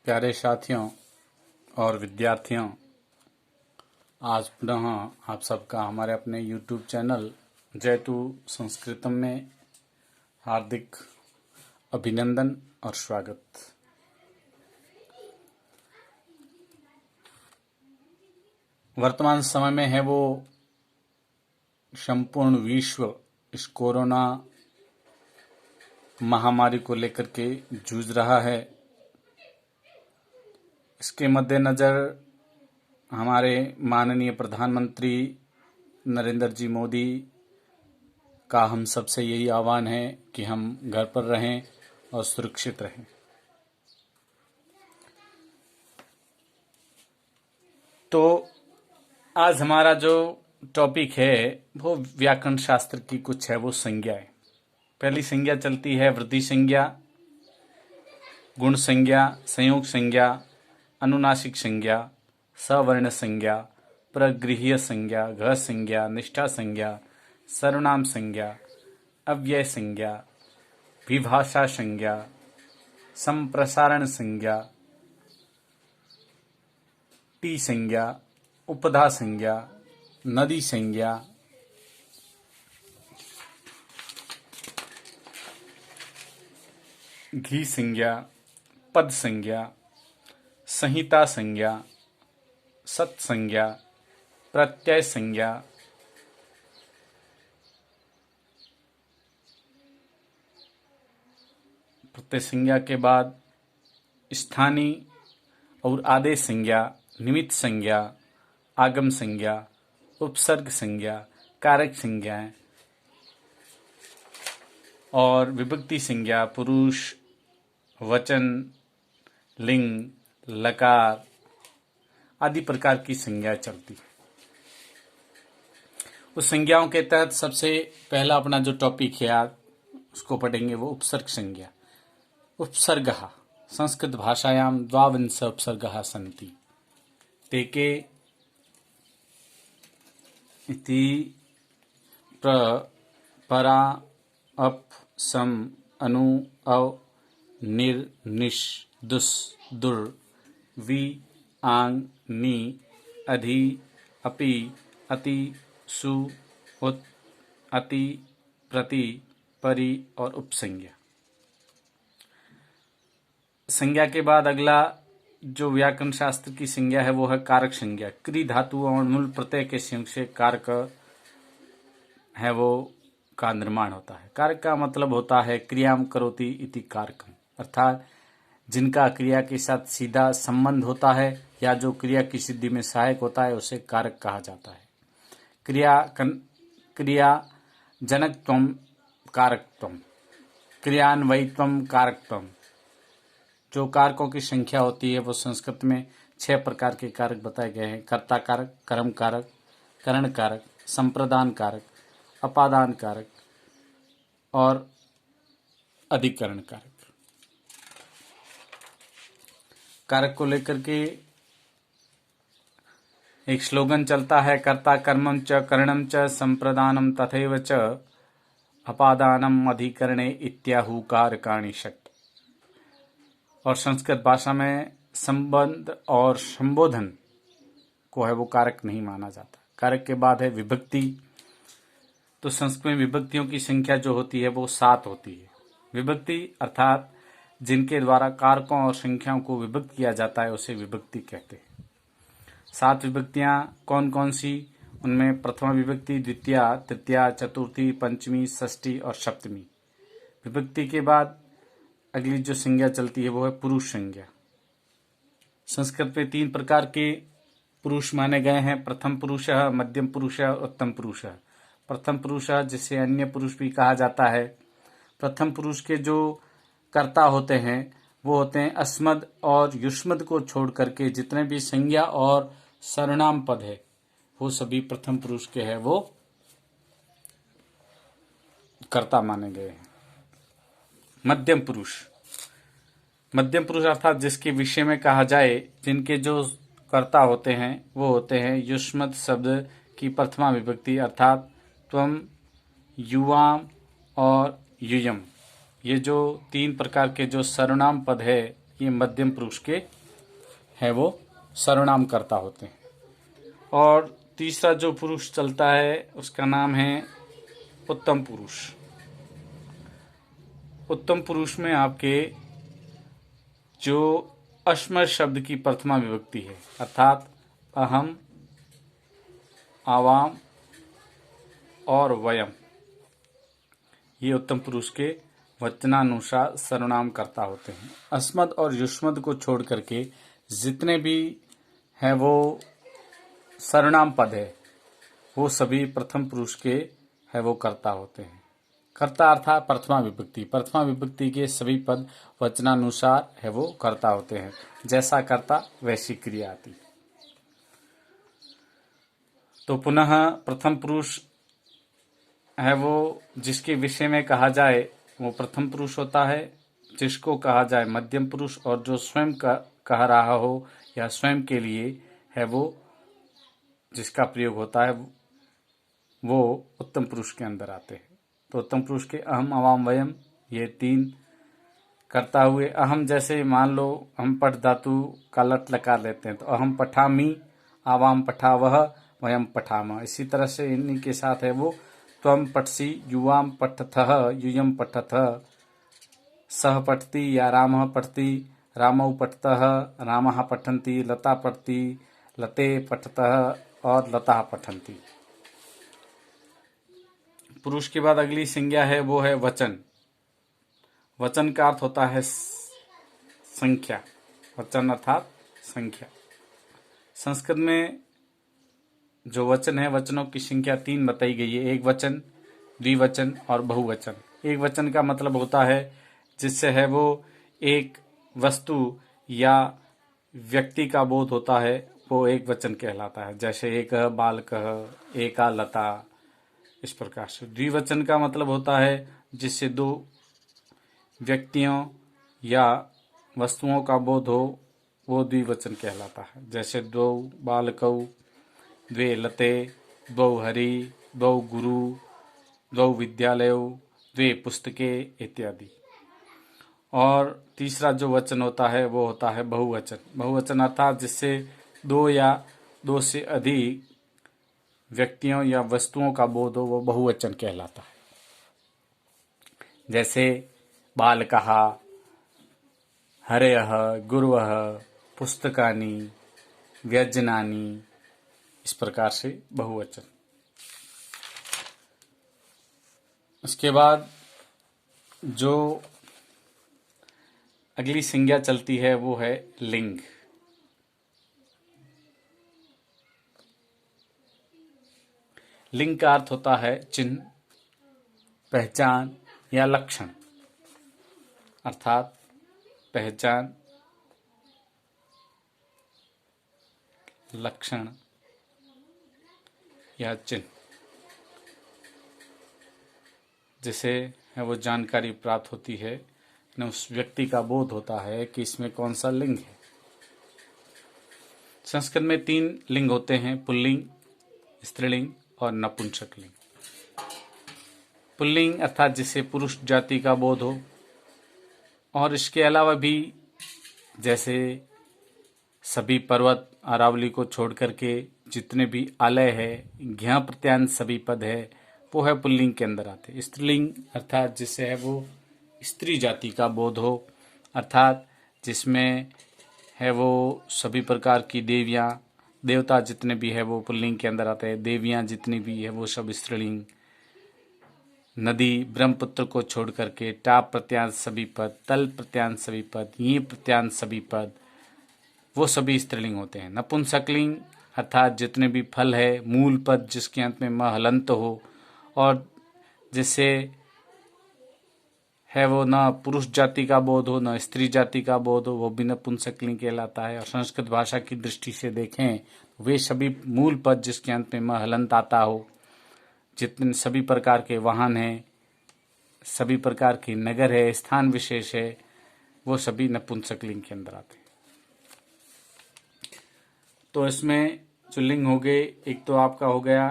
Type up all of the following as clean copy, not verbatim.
प्यारे साथियों और विद्यार्थियों, आज पुनः आप सबका हमारे अपने YouTube चैनल जयतु संस्कृतम में हार्दिक अभिनंदन और स्वागत। वर्तमान समय में है वो संपूर्ण विश्व इस कोरोना महामारी को लेकर के जूझ रहा है। इसके मद्देनज़र हमारे माननीय प्रधानमंत्री नरेंद्र जी मोदी का हम सबसे यही आह्वान है कि हम घर पर रहें और सुरक्षित रहें। तो आज हमारा जो टॉपिक है वो व्याकरण शास्त्र की कुछ है वो संज्ञाएं। पहली संज्ञा चलती है वृद्धि संज्ञा, गुण संज्ञा, संयोग संज्ञा, अनुनासिक संज्ञा, सवर्ण संज्ञा, प्रगृह्य संज्ञा, घ संज्ञा, निष्ठा संज्ञा, सर्वनाम संज्ञा, अव्यय संज्ञा, विभाषा संज्ञा, संप्रसारण संज्ञा, टी संज्ञा, उपधा संज्ञा, नदी संज्ञा, घी संज्ञा, पद संज्ञा, संहिता संज्ञा, सत संज्ञा, प्रत्यय संज्ञा, प्रत्यय संज्ञा के बाद स्थानीय और आदेश संज्ञा, निमित्त संज्ञा, आगम संज्ञा, उपसर्ग संज्ञा, कारक संज्ञाएं और विभक्ति संज्ञा, पुरुष, वचन, लिंग, लकार आदि प्रकार की संज्ञा चलती है। उस संज्ञाओं के तहत सबसे पहला अपना जो टॉपिक है आज उसको पढ़ेंगे वो उपसर्ग संज्ञा। उपसर्गः संस्कृत भाषायां द्वाविंश उपसर्गः सन्ति। तेके इति प्र परा अप सम अनु अव निर निश दुस दुर वि आंग नि अधि अपि अति सु उत अति प्रति परि और उपसंज्ञा। संज्ञा के बाद अगला जो व्याकरण शास्त्र की संज्ञा है वो है कारक संज्ञा। क्रि धातु और मूल प्रत्यय के संयोग से कारक है वो का निर्माण होता है। कारक का मतलब होता है क्रियाम करोति इति कारकम, अर्थात जिनका क्रिया के साथ सीधा संबंध होता है या जो क्रिया की सिद्धि में सहायक होता है उसे कारक कहा जाता है। क्रिया जनकत्वम कारकत्वम, क्रियान्वयित्वम कारकत्वम। जो कारकों की संख्या होती है वो संस्कृत में 6 प्रकार के कारक बताए गए हैं। कर्ता कारक, कर्म कारक, करण कारक, संप्रदान कारक, अपादान कारक और अधिकरण कारक। कारक को लेकर के एक स्लोगन चलता है, कर्ता कर्मम च करणम च संप्रदानम तथैव च अपादानम अधिकरणे इत्याहु कारकाणि शक्त। और संस्कृत भाषा में संबंध और संबोधन को है वो कारक नहीं माना जाता। कारक के बाद है विभक्ति। तो संस्कृत में विभक्तियों की संख्या जो होती है वो 7 होती है। विभक्ति अर्थात जिनके द्वारा कारकों और संख्याओं को विभक्त किया जाता है उसे विभक्ति कहते हैं। 7 विभक्तियां कौन कौन सी? उनमें प्रथमा विभक्ति, द्वितीया, तृतीया, चतुर्थी, पंचमी, षष्ठी और सप्तमी। विभक्ति के बाद अगली जो संज्ञा चलती है वो है पुरुष संज्ञा। संस्कृत में 3 प्रकार के पुरुष माने गए हैं, प्रथम पुरुष, मध्यम पुरुष, उत्तम पुरुष। प्रथम पुरुष जिसे अन्य पुरुष भी कहा जाता है। प्रथम पुरुष के जो कर्ता होते हैं वो होते हैं अस्मद और युष्मद को छोड़ करके जितने भी संज्ञा और सर्वनाम पद है वो सभी प्रथम पुरुष के हैं वो कर्ता माने गए हैं। मध्यम पुरुष, मध्यम पुरुष अर्थात जिसके विषय में कहा जाए, जिनके जो कर्ता होते हैं वो होते हैं युष्मद शब्द की प्रथमा विभक्ति अर्थात त्वम, युवाम और युयम। ये जो 3 प्रकार के जो सर्वनाम पद है ये मध्यम पुरुष के है वो सर्वनाम कर्ता होते हैं। और तीसरा जो पुरुष चलता है उसका नाम है उत्तम पुरुष। उत्तम पुरुष में आपके जो अश्मर शब्द की प्रथमा विभक्ति है, अर्थात अहम, आवाम और वयम, ये उत्तम पुरुष के वचनानुसार सर्वनाम कर्ता होते हैं। अस्मद और युष्मद को छोड़ करके जितने भी हैं वो सर्वनाम पद है वो सभी प्रथम पुरुष के है वो कर्ता होते हैं। कर्ता अर्थात प्रथमा विभक्ति, प्रथमा विभक्ति के सभी पद वचनानुसार है वो कर्ता होते हैं। जैसा कर्ता वैसी क्रिया आती। तो पुनः प्रथम पुरुष है वो जिसके विषय में कहा जाए वो प्रथम पुरुष होता है, जिसको कहा जाए मध्यम पुरुष, और जो स्वयं का कह रहा हो या स्वयं के लिए है वो जिसका प्रयोग होता है वो उत्तम पुरुष के अंदर आते हैं। तो उत्तम पुरुष के अहम, आवाम, वयम ये तीन कर्ता हुए। अहम जैसे मान लो हम पठ धातु का लट लकार लेते हैं तो अहम पठामी, आवाम पठावह, वयम पठाम। इसी तरह से इन्हीं के साथ है वो त्वम पठसी, युवाम पठथः, यूयम पठथः, सह पठती या रामः पठती, रामौ पठतः, रामः पठन्ति, लता पठती, लते पठतः और लता पठन्ति। पुरुष के बाद अगली संज्ञा है वो है वचन। वचन का अर्थ होता है संख्या। वचन अर्थात संख्या। संस्कृत में जो वचन है, वचनों की संख्या 3 बताई गई है, एक वचन, द्विवचन और बहुवचन। एक वचन का मतलब होता है जिससे है वो एक वस्तु या व्यक्ति का बोध होता है, वो एक वचन कहलाता है। जैसे एक बालकः, एका लता, इस प्रकार से। द्विवचन का मतलब होता है जिससे दो व्यक्तियों या वस्तुओं का बोध हो, वो द्विवचन कहलाता है। जैसे द्वौ बालकौ, द्वे लते, द्वौ हरि, द्वौ गुरु, द्वौ विद्यालयौ, द्वे पुस्तके इत्यादि। और तीसरा जो वचन होता है वो होता है बहुवचन। बहुवचन अर्थात जिससे दो या दो से अधिक व्यक्तियों या वस्तुओं का बोध हो, वो बहुवचन कहलाता है। जैसे बालकः, हरयः, गुरवः, पुस्तकानि, व्यजनानि, इस प्रकार से बहुवचन। इसके बाद जो अगली संज्ञा चलती है वो है लिंग। लिंग का अर्थ होता है चिन्ह, पहचान या लक्षण। अर्थात पहचान, लक्षण या चिन्ह, जिसे है वो जानकारी प्राप्त होती है, न उस व्यक्ति का बोध होता है कि इसमें कौन सा लिंग है। संस्कृत में 3 लिंग होते हैं, पुल्लिंग, स्त्रीलिंग और नपुंसकलिंग। पुल्लिंग अर्थात जिसे पुरुष जाति का बोध हो, और इसके अलावा भी जैसे सभी पर्वत अरावली को छोड़ करके जितने भी आलय है, घ्या प्रत्यांत सभी पद है, वो है पुल्लिंग के अंदर आते। स्त्रीलिंग अर्थात जिससे है वो स्त्री जाति का बोध हो, अर्थात जिसमें है वो सभी प्रकार की देवियाँ, देवता जितने भी है वो पुल्लिंग के अंदर आते हैं। देवियाँ जितनी भी है वो सब स्त्रीलिंग। नदी ब्रह्मपुत्र को छोड़ करके टाप प्रत्यांत सभी पद, तल प्रत्यांत सभी पद, ये प्रत्यांत सभी पद, वो सभी स्त्रीलिंग होते हैं। नपुंसकलिंग अर्थात जितने भी फल है, मूल पद जिसके अंत में म हलंत हो और जिससे है वो न पुरुष जाति का बोध हो न स्त्री जाति का बोध हो, वो भी नपुंसकलिंग कहलाता है। और संस्कृत भाषा की दृष्टि से देखें तो वे सभी मूल पद जिसके अंत में म हलंत आता हो, जितने सभी प्रकार के वाहन हैं, सभी प्रकार के नगर है, स्थान विशेष है, वो सभी नपुंसकलिंग के अंदर आते हैं। तो इसमें जो लिंग हो गए, एक तो आपका हो गया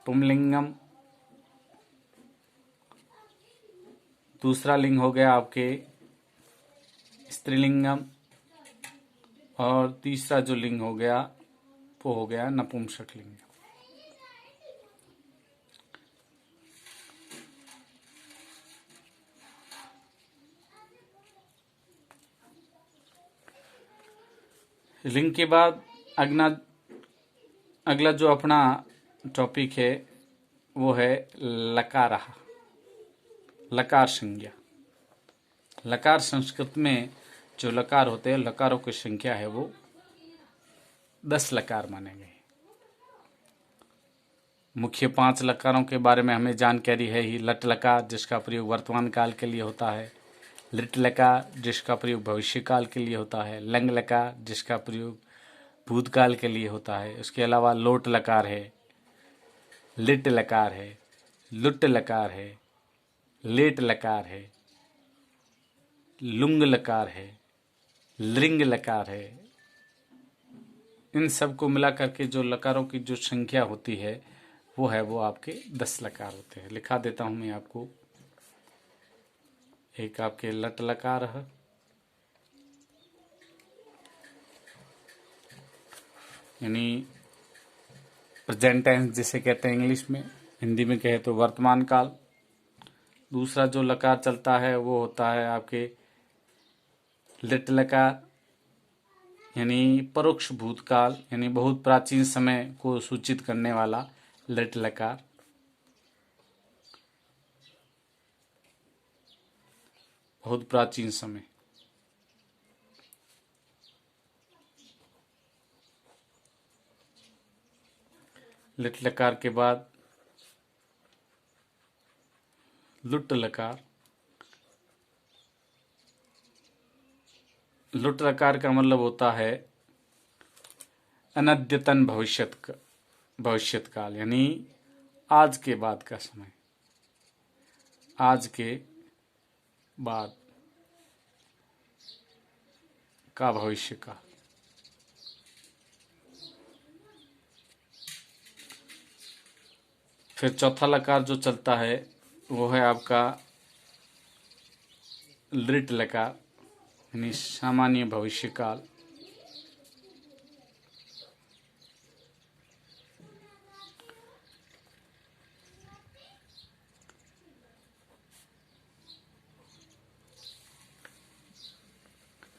पुंलिंगम, दूसरा लिंग हो गया आपके स्त्रीलिंगम, और तीसरा जो लिंग हो गया वो हो गया नपुंसक लिंग। लिंग के बाद अगला जो अपना टॉपिक है वो है लकार, लकार संज्ञा। लकार संस्कृत में जो लकार होते हैं, लकारों की संख्या है वो 10 लकार माने गए। मुख्य 5 लकारों के बारे में हमें जानकारी है ही। लट लकार जिसका प्रयोग वर्तमान काल के लिए होता है, लिट लकार जिसका प्रयोग भविष्य काल के लिए होता है, लंग लकार जिसका प्रयोग भूतकाल के लिए होता है। उसके अलावा लोट लकार है, लिट लकार है, लुट लकार है, लेट लकार है, लुंग लकार है, लिंग लकार है। इन सब को मिला करके जो लकारों की जो संख्या होती है वो आपके 10 लकार होते हैं। लिखा देता हूं मैं आपको। एक आपके लट लकार है, यानी प्रेजेंट टेंस जिसे कहते हैं इंग्लिश में, हिंदी में कहे तो वर्तमान काल। दूसरा जो लकार चलता है वो होता है आपके लिट लकार, यानी परोक्ष भूतकाल, यानी बहुत प्राचीन समय को सूचित करने वाला लिट लकार। बहुत प्राचीन समय। लिट लकार के बाद लुट लकार। लुट लकार का मतलब होता है अनद्यतन भविष्यत काल, यानी आज के बाद का समय, आज के बाद का भविष्य काल। फिर चौथा लकार जो चलता है वो है आपका लिट लकार, यानी सामान्य भविष्य काल।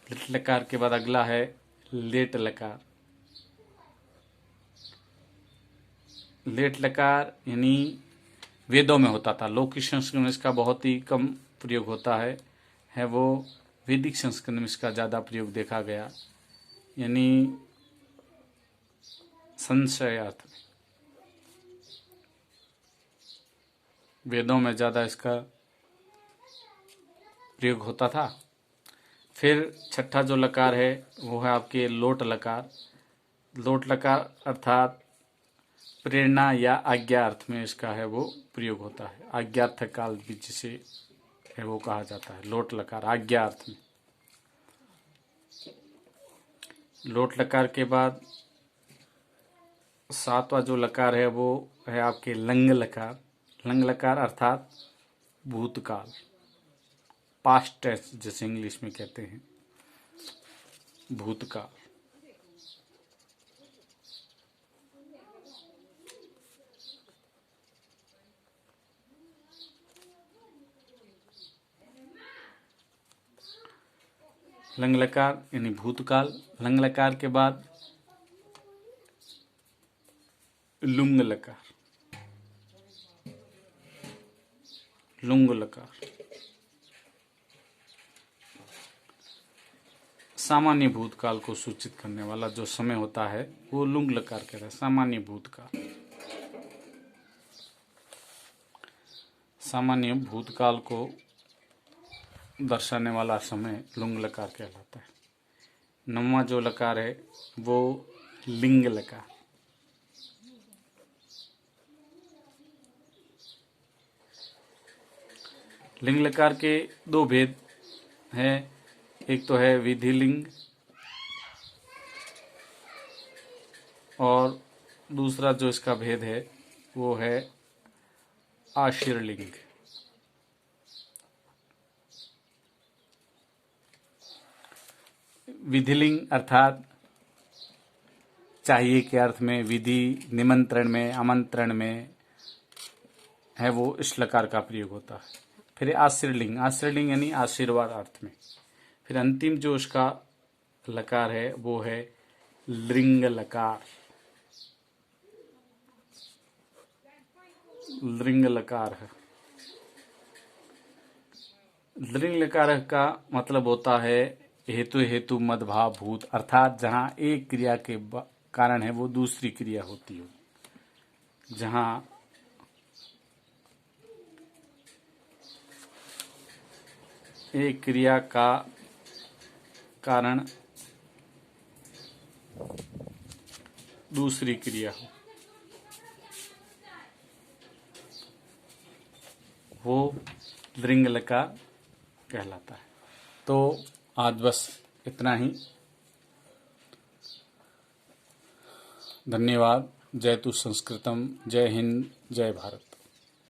लिट लकार के बाद अगला है लेट लकार। लेट लकार यानी वेदों में होता था, लौकिक संस्कृत में इसका बहुत ही कम प्रयोग होता है वो वैदिक संस्कृत में इसका ज़्यादा प्रयोग देखा गया, यानी संशयार्थ में। वेदों में ज़्यादा इसका प्रयोग होता था। फिर छठा जो लकार है वो है आपके लोट लकार। लोट लकार अर्थात प्रेरणा या आज्ञा अर्थ में इसका है वो प्रयोग होता है। आज्ञार्थ काल भी जिसे है वो कहा जाता है, लोट लकार आज्ञा अर्थ में। लोट लकार के बाद सातवां जो लकार है वो है आपके लंग लकार। लंग लकार अर्थात भूतकाल, पास्ट टेंस जिसे इंग्लिश में कहते हैं, भूतकाल। लंग लकार यानी भूतकाल। लंग लकार के बाद लुंग लकार, लुंग लकार सामान्य भूतकाल को सूचित करने वाला जो समय होता है वो लुंग लकार कहता है। सामान्य भूतकाल, सामान्य भूतकाल को दर्शाने वाला समय लुंग लकार कहलाता है। नौवां जो लकार है वो लिंग लकार। लिंग लकार के दो भेद हैं, एक तो है विधिलिंग और दूसरा जो इसका भेद है वो है आशीर्लिंग। विधिलिंग अर्थात चाहिए के अर्थ में, विधि, निमंत्रण में, आमंत्रण में है वो इस लकार का प्रयोग होता है। फिर आशीर्लिंग, आशीर्लिंग यानी आशीर्वाद अर्थ में। फिर अंतिम जो उसका लकार है वो है लिंग लकार। लिंग लकार है। लिंग लकार का मतलब होता है हेतु हेतु मदभाव भूत, अर्थात जहां एक क्रिया के कारण है वो दूसरी क्रिया होती हो। जहां एक क्रिया का कारण दूसरी क्रिया हो, वो लिंग लकार कहलाता है। तो आज बस इतना ही। धन्यवाद। जय तु संस्कृतम। जय हिंद, जय भारत।